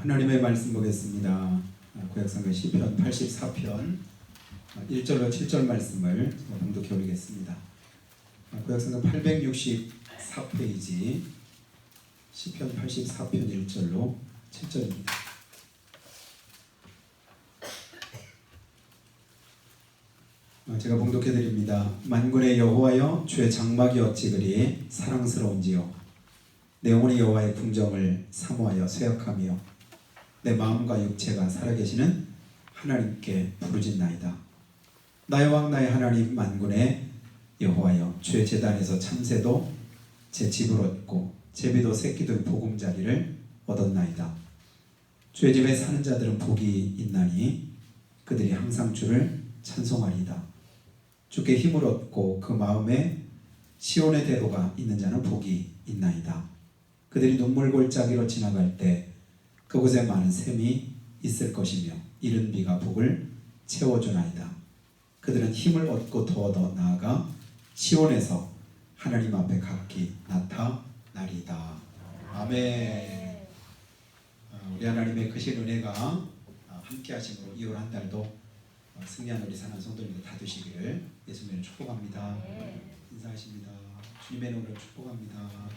하나님의 말씀 보겠습니다. 구약성경 시편 84편 1절로 7절 말씀을 봉독해 올리겠습니다. 구약성경 864페이지 시편 84편 1절로 7절입니다. 제가 봉독해 드립니다. 만군의 여호와여, 주의 장막이 어찌 그리 사랑스러운지요. 내 영혼이 여호와의 궁정을 사모하여 쇠약하며 내 마음과 육체가 살아계시는 하나님께 부르짖나이다. 나의 왕 나의 하나님 만군의 여호와여, 주의 제단에서 참새도 제 집을 얻고 제비도 새끼들 보금자리를 얻었나이다. 주의 집에 사는 자들은 복이 있나니 그들이 항상 주를 찬송하리이다. 주께 힘을 얻고 그 마음에 시온의 대로가 있는 자는 복이 있나이다. 그들이 눈물 골짜기로 지나갈 때 그곳에 많은 샘이 있을 것이며 이른 비가 복을 채워주나이다. 그들은 힘을 얻고 더 나아가 시온에서 하나님 앞에 각기 나타나리이다. 아멘. 우리 하나님의 크신 은혜가 함께 하심으로 2월 한 달도 승리한 우리 사랑하는 성도님들 다 되시기를 예수님을 축복합니다. 인사하십니다. 주님의 이름으로 축복합니다.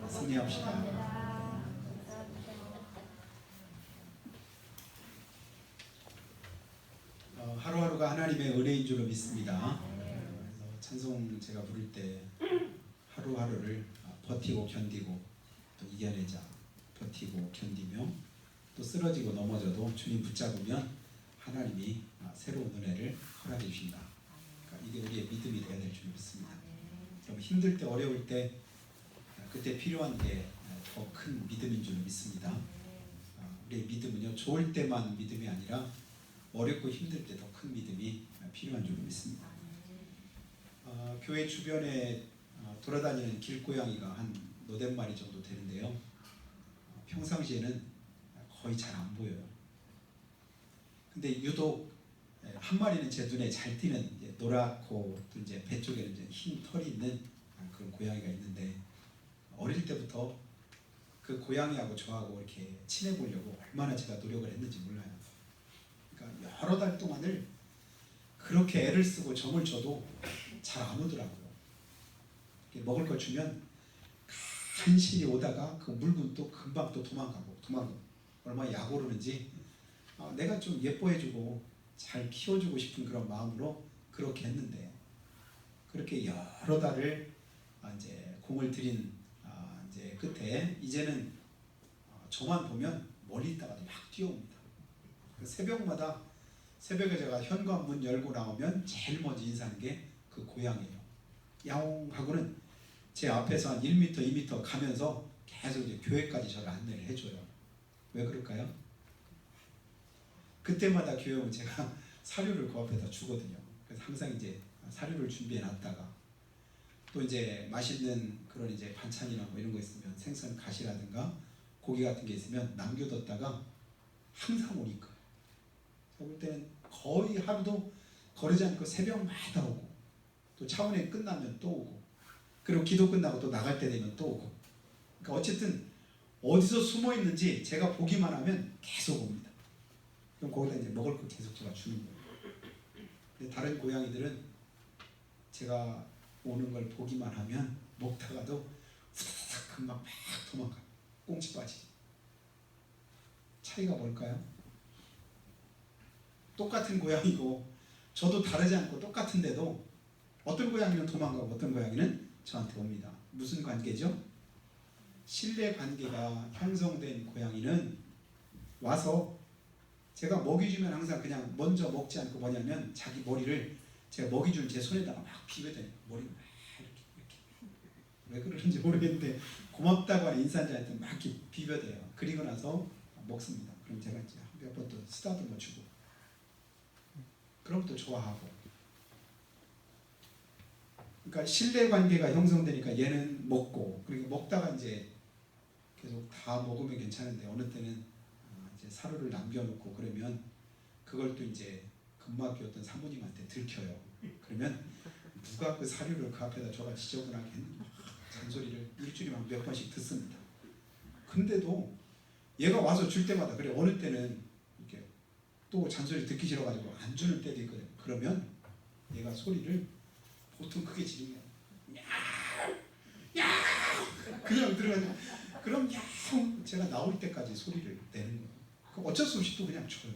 승리합시다. 하루하루가 하나님의 은혜인 줄로 믿습니다. 그래서 찬송 제가 부를 때 하루하루를 버티고 견디고 또 이겨내자, 버티고 견디며 또 쓰러지고 넘어져도 주님 붙잡으면 하나님이 새로운 은혜를 허락해 주신다. 그러니까 이게 우리의 믿음이 되어야 될 줄 믿습니다. 그럼 힘들 때 어려울 때 그때 필요한 게 더 큰 믿음인 줄 믿습니다. 우리의 믿음은요, 좋을 때만 믿음이 아니라 어렵고 힘들 때 더 큰 믿음이 필요한 줄 믿습니다. 교회 주변에 돌아다니는 길고양이가 한 너댓 마리 정도 되는데요. 평상시에는 거의 잘 안 보여요. 근데 유독 한 마리는 제 눈에 잘 띄는 이제 노랗고 또 이제 배 쪽에는 이제 흰 털이 있는 그런 고양이가 있는데, 어릴 때부터 그 고양이하고 저하고 이렇게 친해 보려고 얼마나 제가 노력을 했는지 몰라요. 그러니까 여러 달 동안을 그렇게 애를 쓰고 정을 줘도 잘 안 오더라고요. 먹을 걸 주면 간신히 오다가 그 물건 또 금방 또 도망가고 얼마나 약 오르는지 내가 좀 예뻐해주고 잘 키워주고 싶은 그런 마음으로 그렇게 했는데, 그렇게 여러 달을 이제 공을 들인 이제 끝에 이제는 저만 보면 멀리 있다가도 막 뛰어옵니다. 새벽마다 새벽에 제가 현관문 열고 나오면 제일 먼저 인사하는 게 그 고양이에요. 야옹 하고는 제 앞에서 한 1m, 2m 가면서 계속 이제 교회까지 저를 안내를 해줘요. 왜 그럴까요? 그때마다 교회 오면 제가 사료를 그 앞에다 주거든요. 그래서 항상 이제 사료를 준비해 놨다가 또 이제 맛있는 그런 이제 반찬이나 뭐 이런 거 있으면 생선 가시라든가 고기 같은 게 있으면 남겨뒀다가 항상 오니까 제가 볼 때는 거의 하루도 거르지 않고 새벽마다 오고, 또 차원회 끝나면 또 오고, 그리고 기도 끝나고 또 나갈 때 되면 또 오고. 그러니까 어쨌든 어디서 숨어 있는지 제가 보기만 하면 계속 옵니다. 그럼 거기다 이제 먹을 거 계속 제가 주는 거예요. 근데 다른 고양이들은 제가 오는 걸 보기만 하면 먹다가도 후다닥 금방 막 도망가요. 꽁치 빠지지. 차이가 뭘까요? 똑같은 고양이고 저도 다르지 않고 똑같은데도 어떤 고양이는 도망가고 어떤 고양이는 저한테 옵니다. 무슨 관계죠? 신뢰 관계가 형성된 고양이는 와서 제가 먹이 주면 항상 그냥 먼저 먹지 않고 뭐냐면 자기 머리를 제가 먹이 준 제 손에다가 막 비벼대요. 머리를 막 이렇게 왜 그러는지 모르겠는데 고맙다고 하는 인사자한테 막 이렇게 비벼대요. 그리고 나서 먹습니다. 그럼 제가 이제 몇 번 또 쓰다듬어 주고, 그럼 또 좋아하고. 그러니까 신뢰 관계가 형성되니까 얘는 먹고, 그리고 먹다가 이제 계속 다 먹으면 괜찮은데 어느 때는 이제 사료를 남겨놓고 그러면 그걸 또 이제 근무학교 사모님한테 들켜요. 그러면 누가 그 사료를 그 앞에다 줘가 지저분하게 했는지 잔소리를 일주일에 몇 번씩 듣습니다. 근데도 얘가 와서 줄 때마다 그래 어느 때는 이렇게 또 잔소리 듣기 싫어가지고 안 주는 때도 있거든. 그러면 얘가 소리를 보통 크게 지르면 야 그냥 들어가죠. 그럼 야 제가 나올 때까지 소리를 내는 거예요. 그럼 어쩔 수 없이 또 그냥 줘요.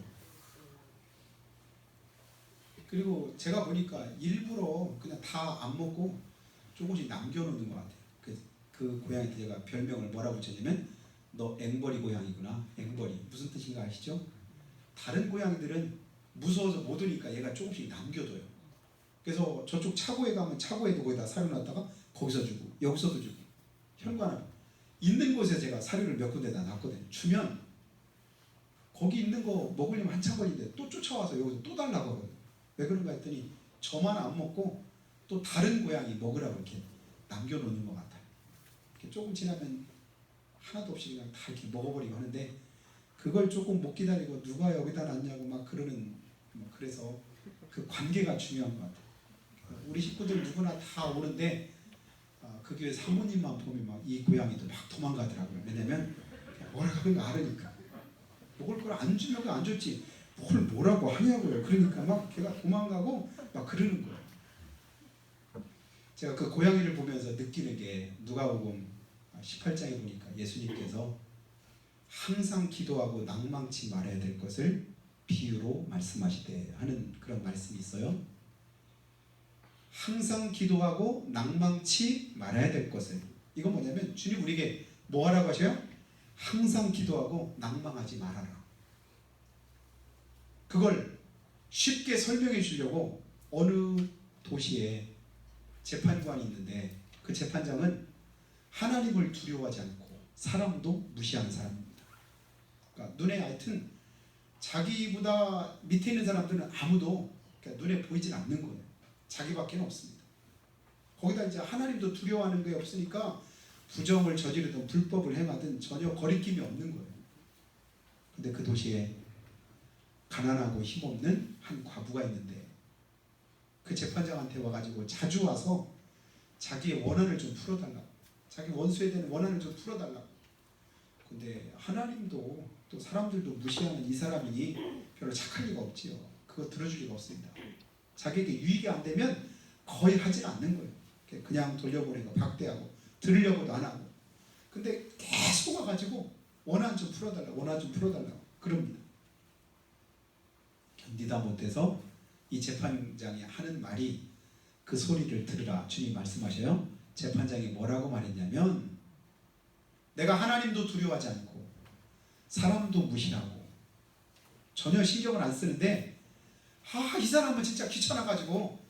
그리고 제가 보니까 일부러 그냥 다 안 먹고 조금씩 남겨놓는 것 같아요. 그 고양이한테 제가 별명을 뭐라고 붙였냐면 너 앵벌이 고양이구나. 앵벌이 무슨 뜻인가 아시죠? 다른 고양이들은 무서워서 못 오니까 얘가 조금씩 남겨둬요. 그래서 저쪽 차고에 가면 차고에도 거기다 사료 놨다가 거기서 주고 여기서도 주고 현관을 있는 곳에 제가 사료를 몇 군데다 놨거든요. 주면 거기 있는 거 먹으려면 한참 걸리는데 또 쫓아와서 여기서 또 달라고 하거든요. 왜 그런가 했더니 저만 안 먹고 또 다른 고양이 먹으라고 이렇게 남겨놓는 것 같아요. 이렇게 조금 지나면 하나도 없이 그냥 다 이렇게 먹어버리고 하는데 그걸 조금 못 기다리고 누가 여기다 놨냐고 막 그러는 그래서 그 관계가 중요한 것 같아요. 우리 식구들 누구나 다 오는데 그 교회 사모님만 보면 막 이 고양이도 막 도망가더라고요. 왜냐면 뭐라고 하는 거 알으니까 먹을 걸 안 주려고 안 줬지 뭘 뭐라고 하냐고요. 그러니까 막 걔가 도망가고 막 그러는 거예요. 제가 그 고양이를 보면서 느끼는 게 누가복음 18장에 보니까 예수님께서 항상 기도하고 낭망치 말아야 될 것을 비유로 말씀하시되 하는 그런 말씀이 있어요. 항상 기도하고 낭망치 말아야 될 것을 이건 뭐냐면 주님 우리에게 뭐 하라고 하셔요? 항상 기도하고 낭망하지 말아라. 그걸 쉽게 설명해 주려고 어느 도시에 재판관이 있는데 그 재판장은 하나님을 두려워하지 않고 사람도 무시하는 사람입니다. 그러니까 눈에 하여튼 자기보다 밑에 있는 사람들은 아무도 그러니까 눈에 보이질 않는 거예요. 자기밖에 없습니다. 거기다 이제 하나님도 두려워하는 게 없으니까 부정을 저지르든 불법을 행하든 전혀 거리낌이 없는 거예요. 근데 그 도시에 가난하고 힘없는 한 과부가 있는데 그 재판장한테 와가지고 자주 와서 자기의 원한을 좀 풀어달라고 자기 원수에 대한 원한을 좀 풀어달라고. 근데 하나님도 또 사람들도 무시하는 이 사람이 별로 착할 리가 없지요. 그거 들어줄 리가 없습니다. 자기에게 유익이 안 되면 거의 하질 않는 거예요. 그냥 돌려보내고 박대하고 들으려고도 안 하고. 근데 계속 와가지고 원한 좀 풀어달라고 원한 좀 풀어달라고 그럽니다. 견디다 못해서 이 재판장이 하는 말이 그 소리를 들으라 주님 말씀하셔요. 재판장이 뭐라고 말했냐면 내가 하나님도 두려워하지 않고 사람도 무시하고 전혀 신경을 안 쓰는데 이 사람은 진짜 귀찮아가지고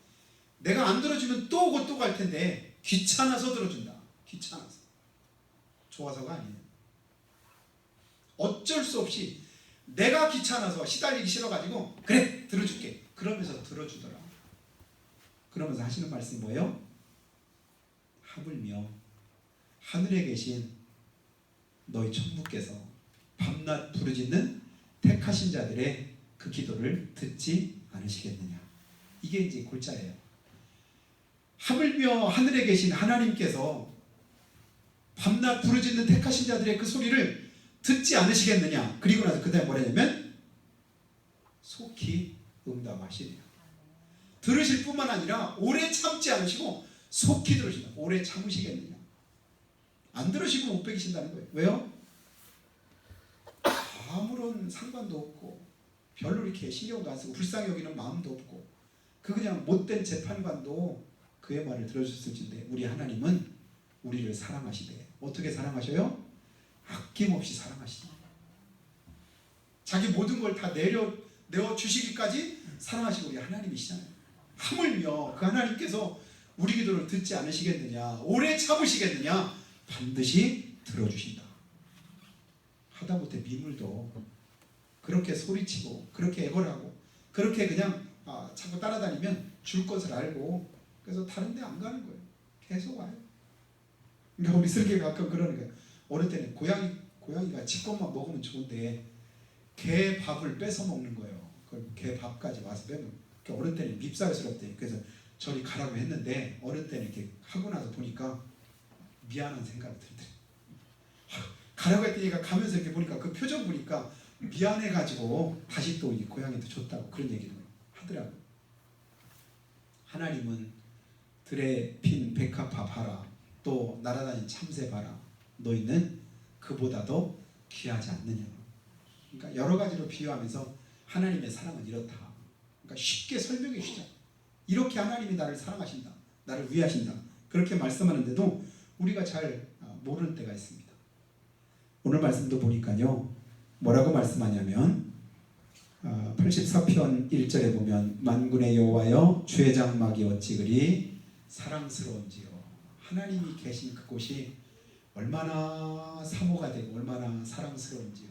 내가 안 들어주면 또 오고 또 갈 텐데 귀찮아서 들어준다. 귀찮아서. 좋아서가 아니에요. 어쩔 수 없이 내가 귀찮아서 시달리기 싫어가지고 그래 들어줄게. 그러면서 들어주더라. 그러면서 하시는 말씀이 뭐예요? 하물며 하늘에 계신 너희 천부께서 밤낮 부르짖는 택하신 자들의 그 기도를 듣지 않으시겠느냐. 이게 이제 골자예요. 하물며 하늘에 계신 하나님께서 밤낮 부르짖는 택하신 자들의 그 소리를 듣지 않으시겠느냐. 그리고 나서 그 다음에 뭐냐면 속히 응답하시네요. 들으실 뿐만 아니라 오래 참지 않으시고 속히 들으신다. 오래 참으시겠느냐. 안 들으시고 못 베기신다는 거예요. 왜요? 아무런 상관도 없고 별로 이렇게 신경도 안 쓰고 불쌍히 여기는 마음도 없고 그 그냥 못된 재판관도 그의 말을 들어줬을진데 우리 하나님은 우리를 사랑하시대. 어떻게 사랑하셔요? 아낌없이 사랑하시대. 자기 모든 걸 다 내어주시기까지 사랑하시고 우리 하나님이시잖아요. 하물며 그 하나님께서 우리 기도를 듣지 않으시겠느냐. 오래 참으시겠느냐. 반드시 들어주신다. 하다못해 미물도 그렇게 소리치고 그렇게 애걸하고 그렇게 그냥 자꾸 따라다니면 줄 것을 알고 그래서 다른 데 안 가는 거예요. 계속 와요. 그러니까 우리 슬기가 가끔 그러는 거예요. 어느 때는 고양이가 지 것만 먹으면 좋은데 개 밥을 뺏어 먹는 거예요. 그 개 밥까지 와서 빼면 어느 때는 밉살스럽대. 그래서 저리 가라고 했는데 어느 때는 이렇게 하고 나서 보니까 미안한 생각이 들더래요. 가라고 했더니 가면서 이렇게 보니까 그 표정 보니까 미안해가지고 다시 또 이 고향에도 줬다고 그런 얘기를 하더라고요. 하나님은 들에 핀 백합화 봐라, 또 날아다니는 참새 봐라, 너희는 그보다도 귀하지 않느냐. 그러니까 여러 가지로 비유하면서 하나님의 사랑은 이렇다. 그러니까 쉽게 설명해 주죠. 이렇게 하나님이 나를 사랑하신다, 나를 위하신다, 그렇게 말씀하는데도 우리가 잘 모르는 때가 있습니다. 오늘 말씀도 보니까요, 뭐라고 말씀하냐면 84편 1절에 보면 만군의 여호와여 주의 장막이 어찌 그리 사랑스러운지요. 하나님이 계신 그곳이 얼마나 사모가 되고 얼마나 사랑스러운지요.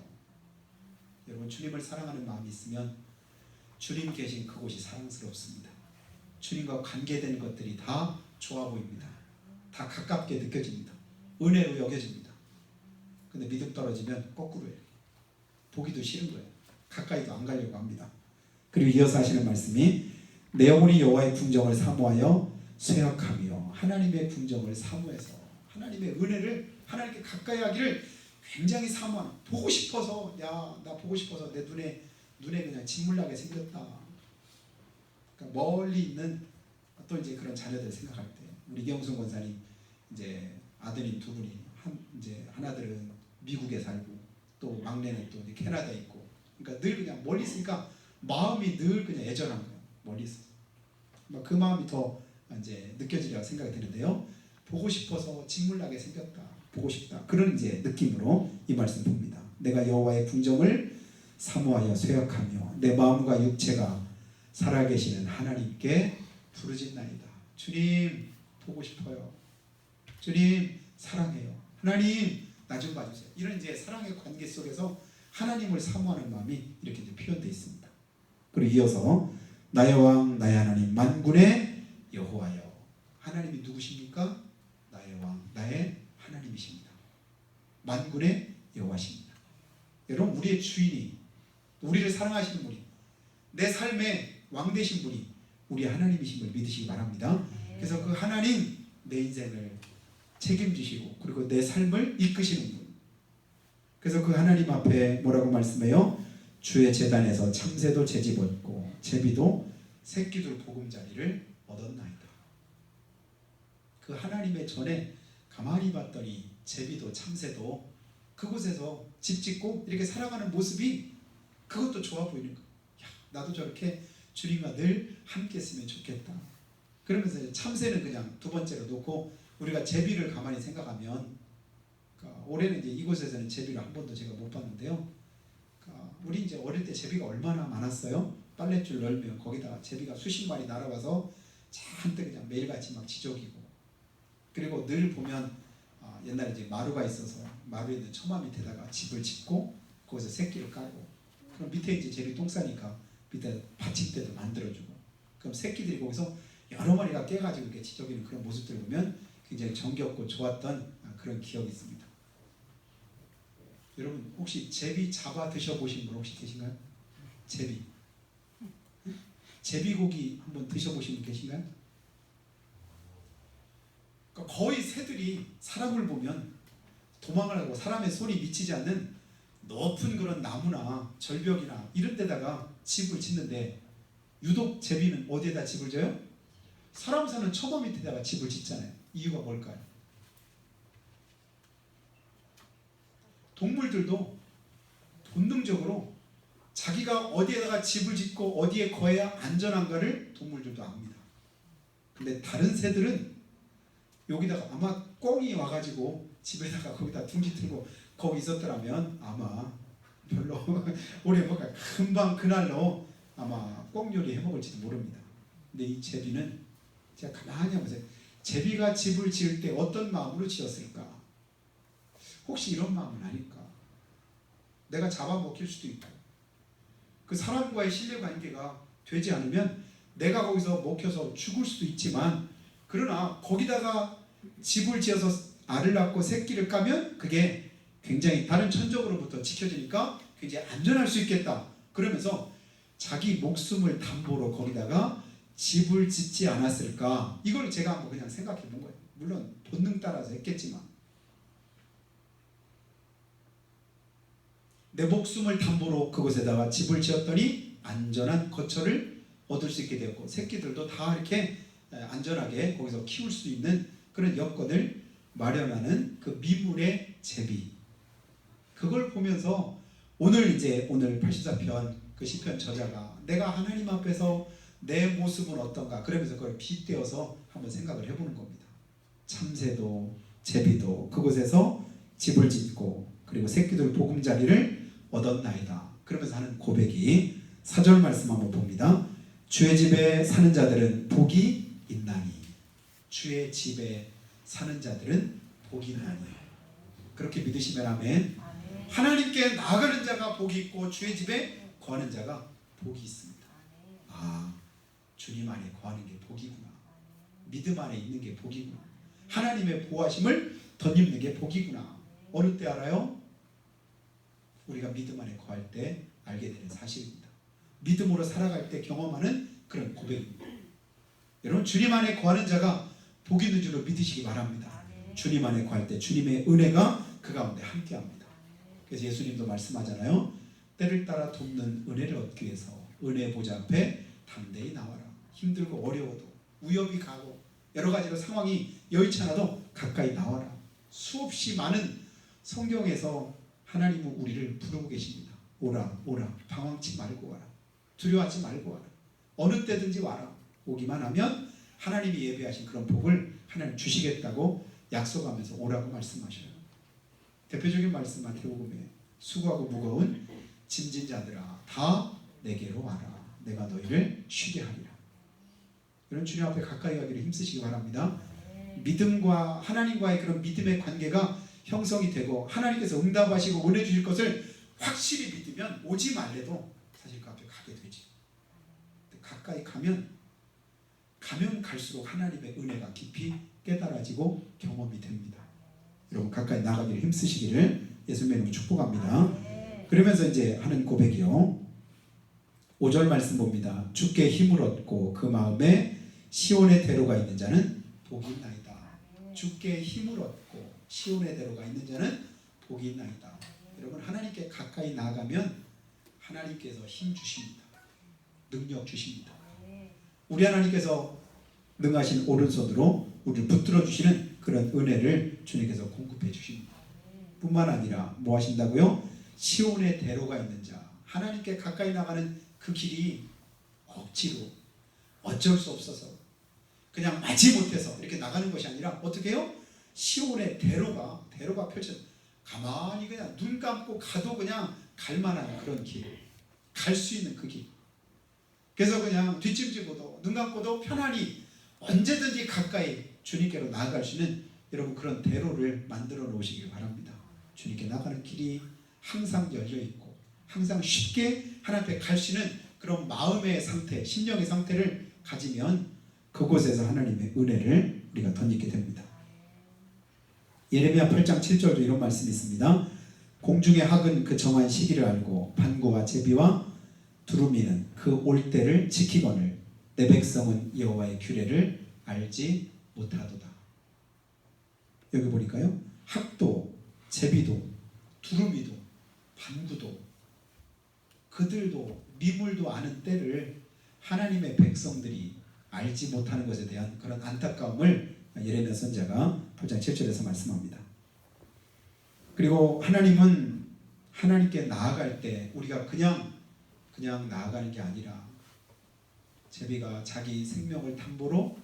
여러분, 주님을 사랑하는 마음이 있으면 주님 계신 그곳이 사랑스럽습니다. 주님과 관계된 것들이 다 좋아 보입니다. 다 가깝게 느껴집니다. 은혜로 여겨집니다. 근데 믿음 떨어지면 거꾸로예요. 보기도 싫은 거예요. 가까이도 안 가려고 합니다. 그리고 이어서 하시는 말씀이 내 영혼이 여호와의 궁정을 사모하여 쇠약하며, 하나님의 궁정을 사모해서 하나님의 은혜를 하나님께 가까이 하기를 굉장히 사모하는, 보고 싶어서, 야, 나 보고 싶어서 내 눈에 그냥 진물나게 생겼다. 그러니까 멀리 있는 또 이제 그런 자녀들 생각할 때, 우리 이경순 권사님 이제 아드님 두 분이 이제 하나들은 미국에 살고 또 막내는 또 캐나다에 있고, 그러니까 늘 그냥 멀리 있으니까 마음이 늘 그냥 애절한 거예요. 멀리 있어. 그 마음이 더 이제 느껴지리라고 생각이 드는데요. 보고 싶어서 진물나게 생겼다, 보고 싶다, 그런 이제 느낌으로 이 말씀 봅니다. 내가 여호와의 궁정을 사모하여 쇠약하며 내 마음과 육체가 살아계시는 하나님께 부르짖나이다. 주님 보고 싶어요. 주님 사랑해요. 하나님 나 좀 봐주세요. 이런 이제 사랑의 관계 속에서 하나님을 사모하는 마음이 이렇게 이제 표현되어 있습니다. 그리고 이어서 나의 왕 나의 하나님 만군의 여호와여. 하나님이 누구십니까? 나의 왕 나의 하나님이십니다. 만군의 여호와십니다. 여러분, 우리의 주인이, 우리를 사랑하시는 분이, 내 삶의 왕 되신 분이 우리 하나님이신 걸 믿으시기 바랍니다. 그래서 그 하나님, 내 인생을 책임지시고 그리고 내 삶을 이끄시는 분, 그래서 그 하나님 앞에 뭐라고 말씀해요? 주의 제단에서 참새도 제집었고 제비도 새끼들 보금자리를 얻었나이다. 그 하나님의 전에 가만히 봤더니 제비도 참새도 그곳에서 집 짓고 이렇게 살아가는 모습이 그것도 좋아 보이는 거예요. 야, 나도 저렇게 주님과 늘 함께 했으면 좋겠다. 그러면서 참새는 그냥 두 번째로 놓고 우리가 제비를 가만히 생각하면, 그러니까 올해는 이제 이곳에서는 제비를 한 번도 제가 못 봤는데요. 그러니까 우리 이제 어릴 때 제비가 얼마나 많았어요. 빨랫줄 널면 거기다가 제비가 수십 마리 날아와서 잔뜩 그냥 매일같이 막 지저귀고, 그리고 늘 보면 옛날에 이제 마루가 있어서 마루에 있는 처마 밑에다가 집을 짓고 거기서 새끼를 깔고, 그럼 밑에 이제 제비 똥 싸니까 밑에 받침대도 만들어주고, 그럼 새끼들이 거기서 여러 마리가 깨가지고 이렇게 지저귀는 그런 모습들을 보면 굉장히 정겹고 좋았던 그런 기억이 있습니다. 여러분, 혹시 제비 잡아 드셔보신 분 혹시 계신가요? 제비. 제비고기 한번 드셔보신 분 계신가요? 그러니까 거의 새들이 사람을 보면 도망을 하고 사람의 손이 미치지 않는 높은 그런 나무나 절벽이나 이런 데다가 집을 짓는데, 유독 제비는 어디에다 집을 져요? 사람 사는 처마 밑에다가 집을 짓잖아요. 이유가 뭘까요? 동물들도 본능적으로 자기가 어디에다가 집을 짓고 어디에 거해야 안전한가를 동물들도 압니다. 근데 다른 새들은 여기다가 아마 꿩이 와가지고 집에다가 거기다 둥지 틀고 거기 있었더라면 아마 별로 오래 못 가, 금방 그날로 아마 꿩 요리 해먹을지도 모릅니다. 근데 이 제비는 제가 가만히 보세요. 제비가 집을 지을 때 어떤 마음으로 지었을까? 혹시 이런 마음은 아닐까? 내가 잡아먹힐 수도 있고, 그 사람과의 신뢰관계가 되지 않으면 내가 거기서 먹혀서 죽을 수도 있지만, 그러나 거기다가 집을 지어서 알을 낳고 새끼를 까면 그게 굉장히 다른 천적으로부터 지켜지니까 굉장히 안전할 수 있겠다. 그러면서 자기 목숨을 담보로 거기다가 집을 짓지 않았을까? 이걸 제가 한번 그냥 생각해 본 거예요. 물론 본능 따라서 했겠지만. 내 목숨을 담보로 그곳에다가 집을 지었더니 안전한 거처를 얻을 수 있게 되었고 새끼들도 다 이렇게 안전하게 거기서 키울 수 있는 그런 여건을 마련하는 그 미문의 제비, 그걸 보면서 오늘 84편 그 시편 저자가 내가 하나님 앞에서 내 모습은 어떤가 그러면서 그걸 빗대어서 한번 생각을 해보는 겁니다. 참새도 제비도 그곳에서 집을 짓고 그리고 새끼들 보금자리를 얻었나이다 그러면서 하는 고백이 4절 말씀 한번 봅니다. 주의 집에 사는 자들은 복이 있나니, 주의 집에 사는 자들은 복이 있나니. 그렇게 믿으시면 아멘. 하나님께 나아가는 자가 복이 있고 주의 집에 거하는 자가 복이 있습니다. 아, 주님 안에 거하는 게 복이구나. 믿음 안에 있는 게 복이구나. 하나님의 보호하심을 덧입는 게 복이구나. 어느 때 알아요? 우리가 믿음 안에 거할 때 알게 되는 사실입니다. 믿음으로 살아갈 때 경험하는 그런 고백입니다. 여러분, 주님 안에 거하는 자가 복 있는 줄로 믿으시기 바랍니다. 주님 안에 거할 때 주님의 은혜가 그 가운데 함께합니다. 그래서 예수님도 말씀하잖아요. 때를 따라 돕는 은혜를 얻기 위해서 은혜 보좌 앞에 담대히 나와라. 힘들고 어려워도 위협이 가고 여러 가지로 상황이 여의치 않아도 가까이 나와라. 수없이 많은 성경에서 하나님은 우리를 부르고 계십니다. 오라 오라, 방황치 말고 와라. 두려워하지 말고 와라. 어느 때든지 와라. 오기만 하면 하나님이 예배하신 그런 복을 하나님 주시겠다고 약속하면서 오라고 말씀하셔요. 대표적인 말씀 마태복음에 수고하고 무거운 짐진 자들아 다 내게로 와라. 내가 너희를 쉬게 하리라. 이런 주님 앞에 가까이 가기를 힘쓰시기 바랍니다. 믿음과 하나님과의 그런 믿음의 관계가 형성이 되고 하나님께서 응답하시고 은혜 주실 것을 확실히 믿으면 오지 말래도 사실 그 앞에 가게 되지. 가까이 가면 갈수록 하나님의 은혜가 깊이 깨달아지고 경험이 됩니다. 여러분 가까이 나가기를 힘쓰시기를 예수님의 이름으로 축복합니다. 그러면서 이제 하는 고백이요. 5절 말씀 봅니다. 주께 힘을 얻고 그 마음에 시온의 대로가 있는 자는 복이 있나이다. 주께 힘을 얻고 시온의 대로가 있는 자는 복이 있나이다. 여러분 하나님께 가까이 나가면 하나님께서 힘 주십니다. 능력 주십니다. 우리 하나님께서 능하신 오른손으로 우리를 붙들어 주시는 그런 은혜를 주님께서 공급해 주십니다. 뿐만 아니라 뭐 하신다고요? 시온의 대로가 있는 자, 하나님께 가까이 나가는 그 길이 억지로 어쩔 수 없어서 그냥 마지 못해서 이렇게 나가는 것이 아니라 어떻게 해요? 시온의 대로가 펼쳐 가만히 그냥 눈 감고 가도 그냥 갈 만한 그런 길, 갈 수 있는 그 길. 그래서 그냥 뒷짐지고도 눈 감고도 편안히 언제든지 가까이 주님께로 나아갈 수 있는 여러분 그런 대로를 만들어 놓으시길 바랍니다. 주님께 나가는 길이 항상 열려 있고 항상 쉽게 하나님 앞에 갈 수 있는 그런 마음의 상태, 심령의 상태를 가지면 그곳에서 하나님의 은혜를 우리가 덧입게 됩니다. 예레미야 8장 7절도 이런 말씀이 있습니다. 공중의 학은 그 정한 시기를 알고 반고와 제비와 두루미는 그 올 때를 지키거늘 내 백성은 여호와의 규례를 알지 못하도다. 여기 보니까요. 학도, 제비도, 두루미도, 반구도 그들도 미물도 아는 때를 하나님의 백성들이 알지 못하는 것에 대한 그런 안타까움을 예레미야 선지자가 8장 7절에서 말씀합니다. 그리고 하나님은 하나님께 나아갈 때 우리가 그냥 나아가는 게 아니라 제비가 자기 생명을 담보로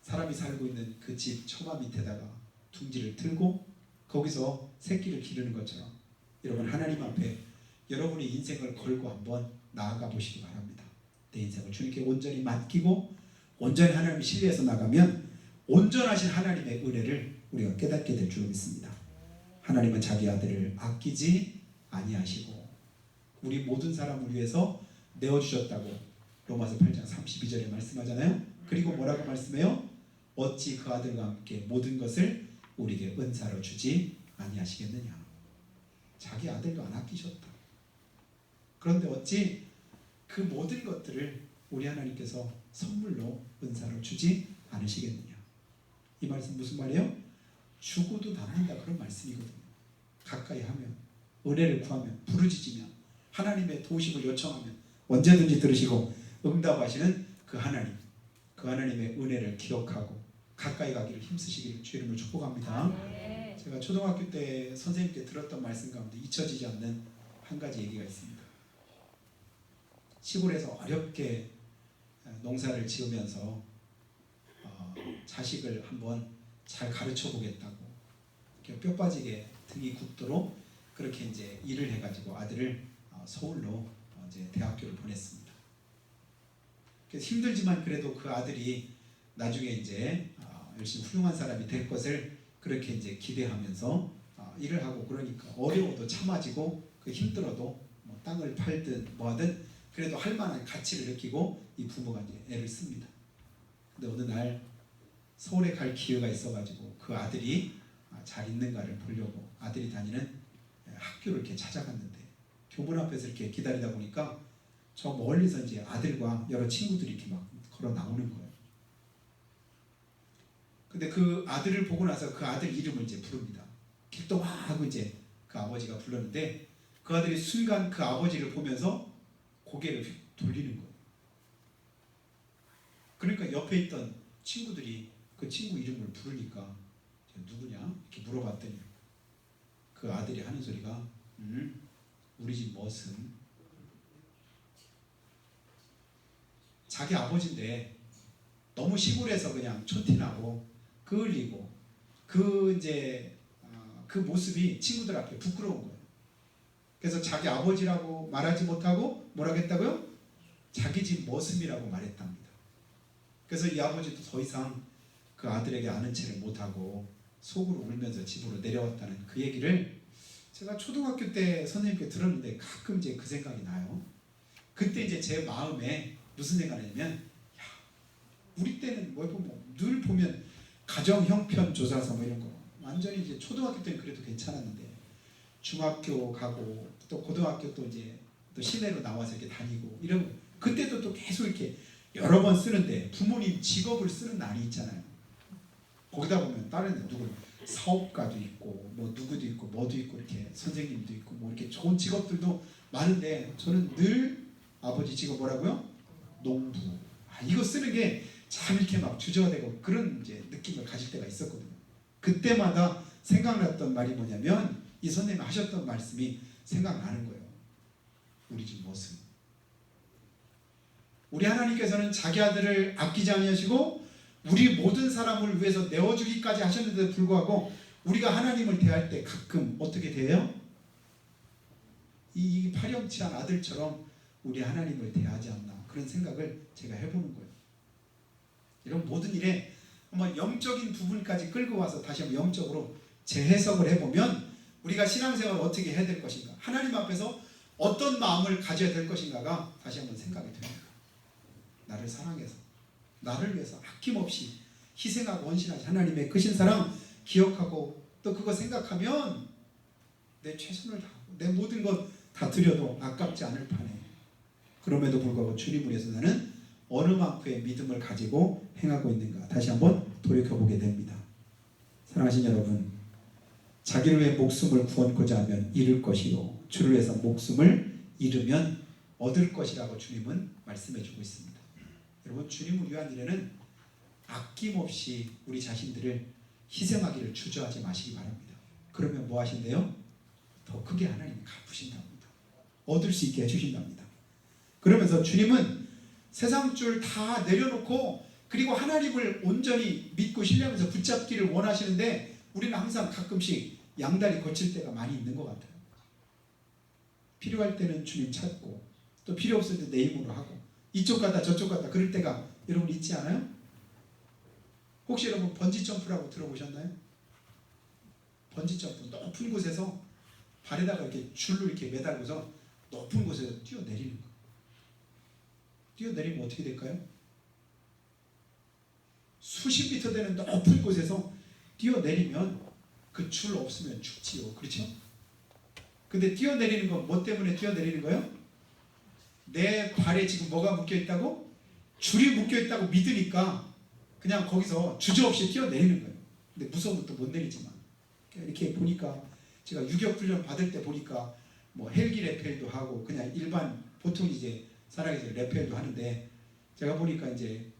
사람이 살고 있는 그 집 처마 밑에다가 둥지를 틀고 거기서 새끼를 기르는 것처럼 여러분 하나님 앞에 여러분의 인생을 걸고 한번 나아가 보시기 바랍니다. 내 인생을 주님께 온전히 맡기고 온전히 하나님을 신뢰해서 나가면 온전하신 하나님의 은혜를 우리가 깨닫게 될 줄 믿습니다. 하나님은 자기 아들을 아끼지 아니하시고 우리 모든 사람을 위해서 내어주셨다고 로마서 8장 32절에 말씀하잖아요. 그리고 뭐라고 말씀해요? 어찌 그 아들과 함께 모든 것을 우리에게 은사로 주지 아니하시겠느냐. 자기 아들도 안 아끼셨다. 그런데 어찌 그 모든 것들을 우리 하나님께서 선물로 은사로 주지 않으시겠느냐. 이 말씀 무슨 말이에요? 주고도 남는다 그런 말씀이거든요. 가까이 하면 은혜를 구하면, 부르짖으면, 하나님의 도우심을 요청하면 언제든지 들으시고 응답하시는 그 하나님, 그 하나님의 은혜를 기억하고 가까이 가기를 힘쓰시기를 주 이름으로 축복합니다. 네. 제가 초등학교 때 선생님께 들었던 말씀 가운데 잊혀지지 않는 한 가지 얘기가 있습니다. 시골에서 어렵게 농사를 지으면서 자식을 한번 잘 가르쳐 보겠다고 뼈 빠지게 등이 굽도록 그렇게 이제 일을 해가지고 아들을 서울로 이제 대학교를 보냈습니다. 그래서 힘들지만 그래도 그 아들이 나중에 이제 열심히 훌륭한 사람이 될 것을 그렇게 이제 기대하면서 일을 하고, 그러니까 어려워도 참아지고 그 힘들어도 뭐 땅을 팔든 뭐하든 그래도 할 만한 가치를 느끼고 이 부모가 이제 애를 씁니다. 근데 어느 날 서울에 갈 기회가 있어가지고 그 아들이 잘 있는가를 보려고 아들이 다니는 학교를 이렇게 찾아갔는데 교문 앞에서 이렇게 기다리다 보니까 저 멀리서 이제 아들과 여러 친구들이 이렇게 막 걸어 나오는 거예요. 근데 그 아들을 보고 나서 그 아들 이름을 이제 부릅니다. 길동아 하고 이제 그 아버지가 불렀는데 그 아들이 순간 그 아버지를 보면서 고개를 휙 돌리는 거예요. 그러니까 옆에 있던 친구들이 그 친구 이름을 부르니까 누구냐 이렇게 물어봤더니 그 아들이 하는 소리가 우리 집 머슴. 자기 아버지인데 너무 시골에서 그냥 촌티나고 그을리고 그 이제 그 모습이 친구들 앞에 부끄러운 거예요. 그래서 자기 아버지라고 말하지 못하고 뭐라고 했다고요? 자기 집 머슴이라고 말했답니다. 그래서 이 아버지도 더 이상 그 아들에게 아는 체를 못하고 속으로 울면서 집으로 내려왔다는 그 얘기를 제가 초등학교 때 선생님께 들었는데 가끔 이제 그 생각이 나요. 그때 이제 제 마음에 무슨 생각이 나냐면, 야, 우리 때는 늘 보면 가정 형편 조사서 뭐 이런 거 완전히 이제 초등학교 때는 그래도 괜찮았는데 중학교 가고 또 고등학교 또 이제 또 시내로 나와서 이렇게 다니고 이런 그때도 또 계속 이렇게 여러 번 쓰는데 부모님 직업을 쓰는 날이 있잖아요. 거기다 보면 다른 누구 사업가도 있고 뭐 누구도 있고 뭐도 있고 이렇게 선생님도 있고 뭐 이렇게 좋은 직업들도 많은데 저는 늘 아버지 직업 뭐라고요? 농부. 이거 쓰는 게 참 이렇게 막 주저되고 그런 이제 느낌을 가질 때가 있었거든요. 그때마다 생각났던 말이 뭐냐면 이 선생님이 하셨던 말씀이 생각나는 거예요. 우리 집 모습. 우리 하나님께서는 자기 아들을 아끼지 아니하시고 우리 모든 사람을 위해서 내어주기까지 하셨는데도 불구하고 우리가 하나님을 대할 때 가끔 어떻게 대해요? 이 파렴치한 아들처럼 우리 하나님을 대하지 않나 그런 생각을 제가 해보는 거예요. 이런 모든 일에 한번 영적인 부분까지 끌고 와서 다시 한번 영적으로 재해석을 해보면 우리가 신앙생활을 어떻게 해야 될 것인가, 하나님 앞에서 어떤 마음을 가져야 될 것인가가 다시 한번 생각이 됩니다. 나를 사랑해서 나를 위해서 아낌없이 희생하고 헌신하신 하나님의 크신 사랑 기억하고 또 그거 생각하면 내 최선을 다하고 내 모든 것 다 드려도 아깝지 않을 판에 그럼에도 불구하고 주님을 위해서 나는 어느 만큼의 믿음을 가지고 행하고 있는가 다시 한번 돌이켜보게 됩니다. 사랑하신 여러분, 자기를 위해 목숨을 구원코자 하면 잃을 것이요 주를 위해서 목숨을 잃으면 얻을 것이라고 주님은 말씀해 주고 있습니다. 여러분, 주님을 위한 일에는 아낌없이 우리 자신들을 희생하기를 주저하지 마시기 바랍니다. 그러면 뭐 하신대요? 더 크게 하나님이 갚으신답니다. 얻을 수 있게 해주신답니다. 그러면서 주님은 세상 줄 다 내려놓고 그리고 하나님을 온전히 믿고 신뢰하면서 붙잡기를 원하시는데 우리는 항상 가끔씩 양다리 거칠 때가 많이 있는 것 같아요. 필요할 때는 주님 찾고 또 필요 없을 때 내 힘으로 하고 이쪽 갔다 저쪽 갔다 그럴 때가 여러분 있지 않아요? 혹시 여러분 번지점프라고 들어보셨나요? 번지점프, 높은 곳에서 발에다가 이렇게 줄로 이렇게 매달고서 높은 곳에서 뛰어내리는 거. 뛰어내리면 어떻게 될까요? 수십 미터 되는 높은 곳에서 뛰어내리면 그 줄 없으면 죽지요. 그렇죠? 근데 뛰어내리는 건 뭐 때문에 뛰어내리는 거예요? 내 발에 지금 뭐가 묶여있다고? 줄이 묶여있다고 믿으니까 그냥 거기서 주저없이 뛰어내리는 거예요. 근데 무서우면 또 못 내리지만 이렇게 보니까 제가 유격 훈련 받을 때 보니까 뭐 헬기 레펠도 하고 그냥 일반 보통 이제 살아계신 레펠도 하는데 제가 보니까 이제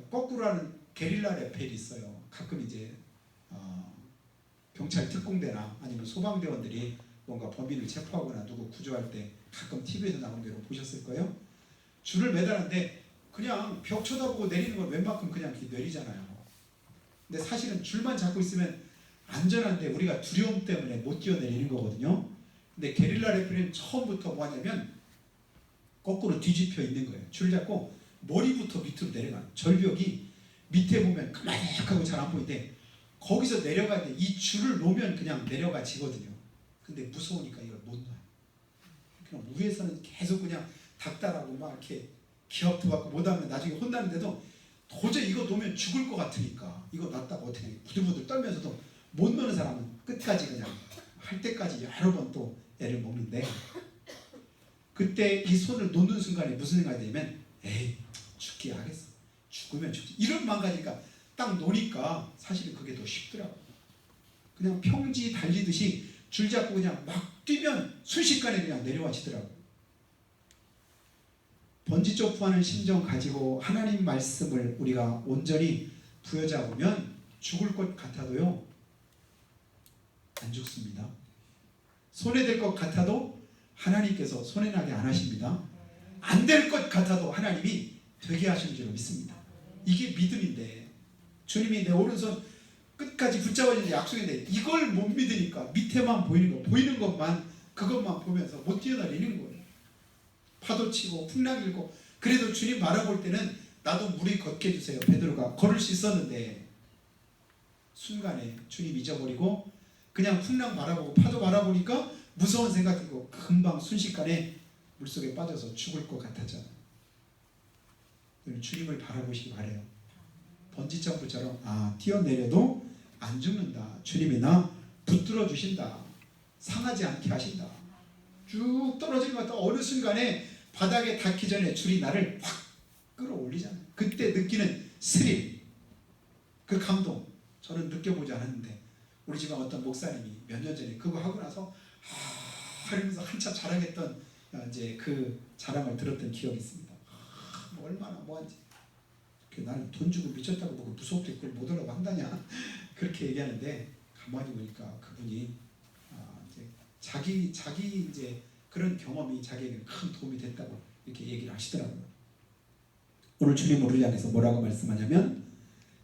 거꾸로 하는 게릴라 레펠이 있어요. 가끔 이제 경찰 특공대나 아니면 소방대원들이 뭔가 범인을 체포하거나 누구 구조할 때 가끔 TV에서 나오는 거 보셨을 거예요. 줄을 매달았는데 그냥 벽 쳐다보고 내리는 건 웬만큼 그냥 내리잖아요. 근데 사실은 줄만 잡고 있으면 안전한데 우리가 두려움 때문에 못 뛰어내리는 거거든요. 근데 게릴라 레펠은 처음부터 뭐 하냐면 거꾸로 뒤집혀 있는 거예요. 줄 잡고 머리부터 밑으로 내려가는 절벽이 밑에 보면 까마득하고 잘 안 보이는데 거기서 내려가야 돼. 이 줄을 놓으면 그냥 내려가지거든요. 근데 무서우니까 이걸 못 놔요. 그냥 위에서는 계속 그냥 닥달하고 막 이렇게 기합도 받고 못하면 나중에 혼나는데도 도저히 이거 놓으면 죽을 것 같으니까 이거 놨다가 어떻게 부들부들 떨면서도 못 놓는 사람은 끝까지 그냥 할 때까지 여러 번 또 애를 먹는데 그때 이 손을 놓는 순간에 무슨 생각이 들냐면 에이 죽기 하겠어. 죽으면 죽지. 이런 마음가짐이니까 딱 놓으니까 사실은 그게 더 쉽더라고요. 그냥 평지 달리듯이 줄 잡고 그냥 막 뛰면 순식간에 그냥 내려와지더라고요. 번지점프하는 심정 가지고 하나님 말씀을 우리가 온전히 부여잡으면 죽을 것 같아도요 안 죽습니다. 손해될 것 같아도 하나님께서 손해나게 안 하십니다. 안 될 것 같아도 하나님이 되게 하시는 줄 믿습니다. 이게 믿음인데 주님이 내 오른손 끝까지 붙잡아주는 약속인데 이걸 못 믿으니까 밑에만 보이는 거 보이는 것만 그것만 보면서 못 뛰어내리는 거예요. 파도 치고 풍랑 일고 그래도 주님 바라볼 때는 나도 물이 걷게 해주세요. 베드로가 걸을 수 있었는데 순간에 주님 잊어버리고 그냥 풍랑 바라보고 파도 바라보니까 무서운 생각 들고 금방 순식간에 물속에 빠져서 죽을 것 같았잖아요. 주님을 바라보시기 바래요. 번지점프처럼 뛰어내려도 안 죽는다. 주님이 나 붙들어 주신다. 상하지 않게 하신다. 쭉 떨어지는 것 같다. 어느 순간에 바닥에 닿기 전에 줄이 나를 확 끌어올리잖아요. 그때 느끼는 스릴, 그 감동 저는 느껴보지 않았는데 우리 집안 어떤 목사님이 몇 년 전에 그거 하고 나서 하면서 한참 자랑했던 이제 그 자랑을 들었던 기억이 있습니다. 뭐 얼마나 뭐한지 나는 돈 주고 미쳤다고 보고 무섭게 그걸 못 하려고 한다냐 그렇게 얘기하는데 가만히 보니까 그분이 이제 자기 이제 그런 경험이 자기에게 큰 도움이 됐다고 이렇게 얘기를 하시더라고요. 오늘 주님 우리를 향해서 뭐라고 말씀하냐면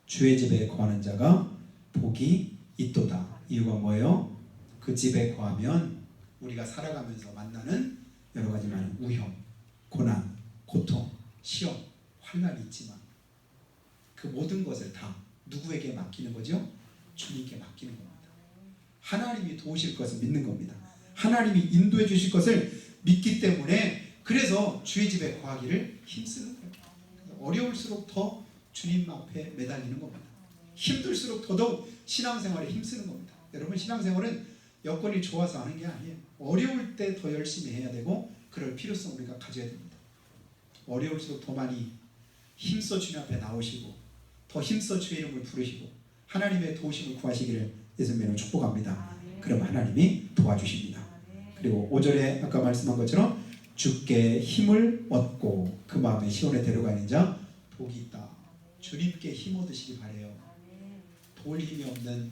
주의 집에 거하는 자가 복이 있도다. 이유가 뭐예요? 그 집에 거하면 우리가 살아가면서 만나는 여러 가지 많은 위험, 고난, 고통, 시험, 환난이 있지만 그 모든 것을 다 누구에게 맡기는 거죠? 주님께 맡기는 겁니다. 하나님이 도우실 것을 믿는 겁니다. 하나님이 인도해 주실 것을 믿기 때문에 그래서 주의 집에 거하기를 힘쓰는 거예요. 어려울수록 더 주님 앞에 매달리는 겁니다. 힘들수록 더더욱 신앙생활에 힘쓰는 겁니다. 여러분 신앙생활은 여건이 좋아서 하는 게 아니에요. 어려울 때 더 열심히 해야 되고 그럴 필요성 우리가 가져야 됩니다. 어려울수록 더 많이 힘써 주님 앞에 나오시고 더 힘써 주의 이름을 부르시고 하나님의 도우심을 구하시기를 예수님으로 축복합니다. 그럼 하나님이 도와주십니다. 그리고 5절에 아까 말씀한 것처럼 주께 힘을 얻고 그 마음에 시온에 데려가는 자 복이 있다. 주님께 힘 얻으시기 바래요. 도울 힘이 없는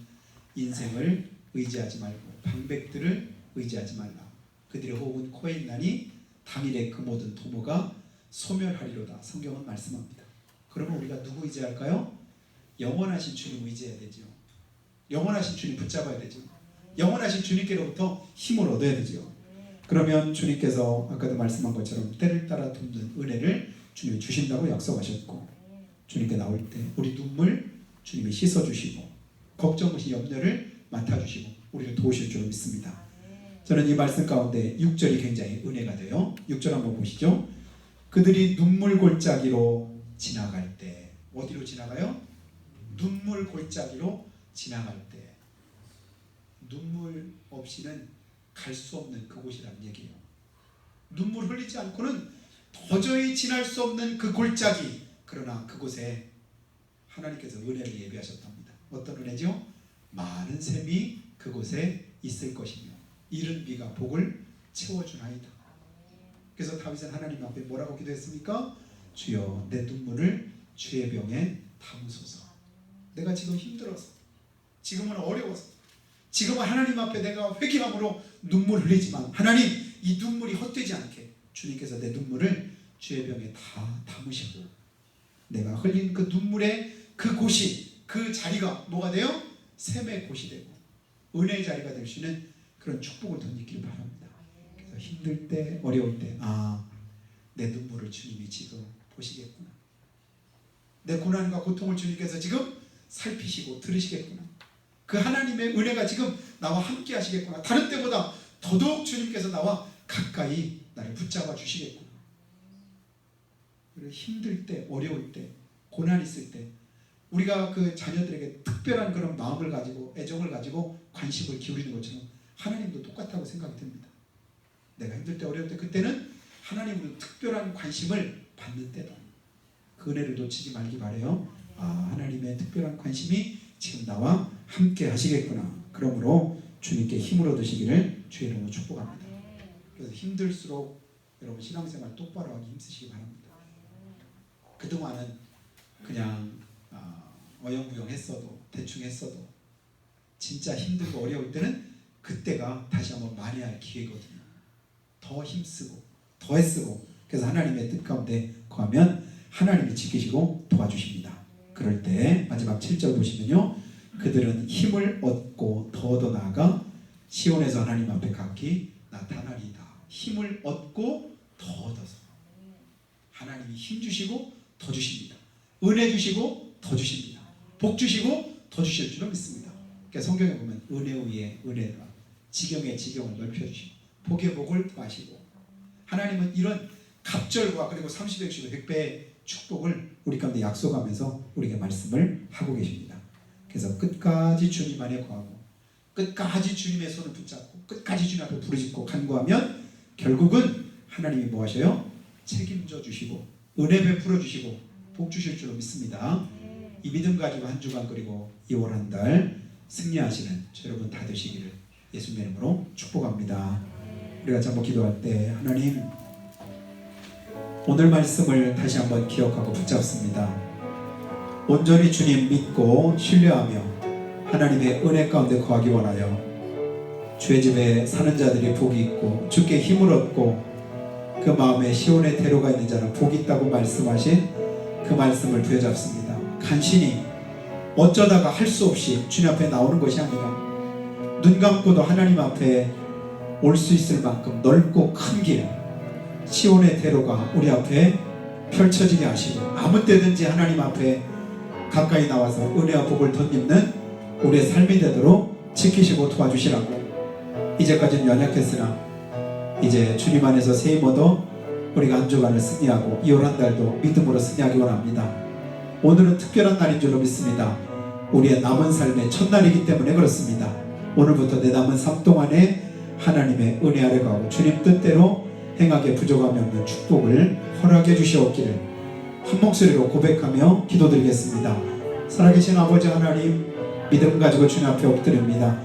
인생을 의지하지 말고 방백들을 의지하지 말라. 그들의 호흡은 코에 있나니 당일에 그 모든 도모가 소멸하리로다. 성경은 말씀합니다. 그러면 우리가 누구 의지할까요? 영원하신 주님 의지해야 되죠. 영원하신 주님 붙잡아야 되죠. 영원하신 주님께로부터 힘을 얻어야 되죠. 그러면 주님께서 아까도 말씀한 것처럼 때를 따라 돕는 은혜를 주님이 주신다고 약속하셨고 주님께 나올 때 우리 눈물 주님이 씻어주시고 걱정 없이 염려를 맡아주시고 우리를 도우실 줄 믿습니다. 저는 이 말씀 가운데 6절이 굉장히 은혜가 돼요. 6절 한번 보시죠. 그들이 눈물 골짜기로 지나갈 때 어디로 지나가요? 눈물 골짜기로 지나갈 때 눈물 없이는 갈 수 없는 그곳이라는 얘기예요. 눈물 흘리지 않고는 도저히 지날 수 없는 그 골짜기. 그러나 그곳에 하나님께서 은혜를 예비하셨답니다. 어떤 은혜죠? 많은 샘이 그곳에 있을 것이며 이른 비가 복을 채워주나이다. 그래서 다윗은 하나님 앞에 뭐라고 기도했습니까? 주여 내 눈물을 주의 병에 담으소서. 내가 지금 힘들어서, 지금은 어려워서, 지금은 하나님 앞에 내가 회개함으로 눈물 흘리지만 하나님 이 눈물이 헛되지 않게 주님께서 내 눈물을 주의 병에 다 담으시고 내가 흘린 그 눈물의 그 곳이, 그 자리가 뭐가 돼요? 샘의 곳이 되고 은혜의 자리가 될 수 있는 그런 축복을 덧입기를 바랍니다. 그래서 힘들 때, 어려울 때, 내 눈물을 주님이 지금 보시겠구나. 내 고난과 고통을 주님께서 지금 살피시고 들으시겠구나. 그 하나님의 은혜가 지금 나와 함께 하시겠구나. 다른 때보다 더더욱 주님께서 나와 가까이 나를 붙잡아 주시겠구나. 힘들 때, 어려울 때, 고난 있을 때 우리가 그 자녀들에게 특별한 그런 마음을 가지고 애정을 가지고 관심을 기울이는 것처럼 하나님도 똑같다고 생각이 듭니다. 내가 힘들 때, 어려울 때 그때는 하나님으로 특별한 관심을 받는 때다. 그 은혜를 놓치지 말기 바라요. 하나님의 특별한 관심이 지금 나와 함께 하시겠구나. 그러므로 주님께 힘을 얻으시기를 주의 이름으로 축복합니다. 그래서 힘들수록 여러분 신앙생활 똑바로 하기 힘쓰시기 바랍니다. 그동안은 그냥 어영부영 했어도 대충 했어도 진짜 힘들고 어려울 때는 그때가 다시 한번 만회할 기회거든요. 더 힘쓰고 더 애쓰고 그래서 하나님의 뜻 가운데 거하면 하나님이 지키시고 도와주십니다. 그럴 때 마지막 7절 보시면요, 그들은 힘을 얻고 더 나아가 시온에서 하나님 앞에 각기 나타나리이다. 힘을 얻고 더 얻어서 하나님이 힘 주시고 더 주십니다. 은혜 주시고 더 주십니다. 복 주시고 더 주실 줄로 믿습니다. 그러니까 성경에 보면 은혜 위에 은혜가, 지경에 지경을 넓혀주시고 복에 복을 더하시고 하나님은 이런 갑절과 그리고 30배, 60배, 100배의 축복을 우리 가운데 약속하면서 우리에게 말씀을 하고 계십니다. 그래서 끝까지 주님 안에 거하고 끝까지 주님의 손을 붙잡고 끝까지 주님 앞에 부르짖고 간구하면 결국은 하나님이 뭐 하셔요? 책임져 주시고 은혜 베풀어 주시고 복 주실 줄로 믿습니다. 이 믿음 가지고 한 주간 그리고 2월 한 달 승리하시는 여러분 다 되시기를 예수님의 이름으로 축복합니다. 우리가 한번 기도할 때 하나님 오늘 말씀을 다시 한번 기억하고 붙잡습니다. 온전히 주님 믿고 신뢰하며 하나님의 은혜 가운데 거하기 원하여 주의 집에 사는 자들이 복이 있고 주께 힘을 얻고 그 마음에 시온의 태로가 있는 자는 복이 있다고 말씀하신 그 말씀을 부여잡습니다. 간신히 어쩌다가 할 수 없이 주님 앞에 나오는 것이 아니라 눈 감고도 하나님 앞에 올 수 있을 만큼 넓고 큰 길, 시온의 태로가 우리 앞에 펼쳐지게 하시고 아무 때든지 하나님 앞에 가까이 나와서 은혜와 복을 덧입는 우리의 삶이 되도록 지키시고 도와주시라고. 이제까지는 연약했으나 이제 주님 안에서 세임 얻어 우리가 한 주간을 승리하고 2월 한 달도 믿음으로 승리하기 원합니다. 오늘은 특별한 날인 줄로 믿습니다. 우리의 남은 삶의 첫날이기 때문에 그렇습니다. 오늘부터 내 남은 삶 동안에 하나님의 은혜 아래 가고 주님 뜻대로 행하게 부족함이 없는 축복을 허락해 주시옵기를 한 목소리로 고백하며 기도드리겠습니다. 살아계신 아버지 하나님, 믿음 가지고 주님 앞에 엎드립니다.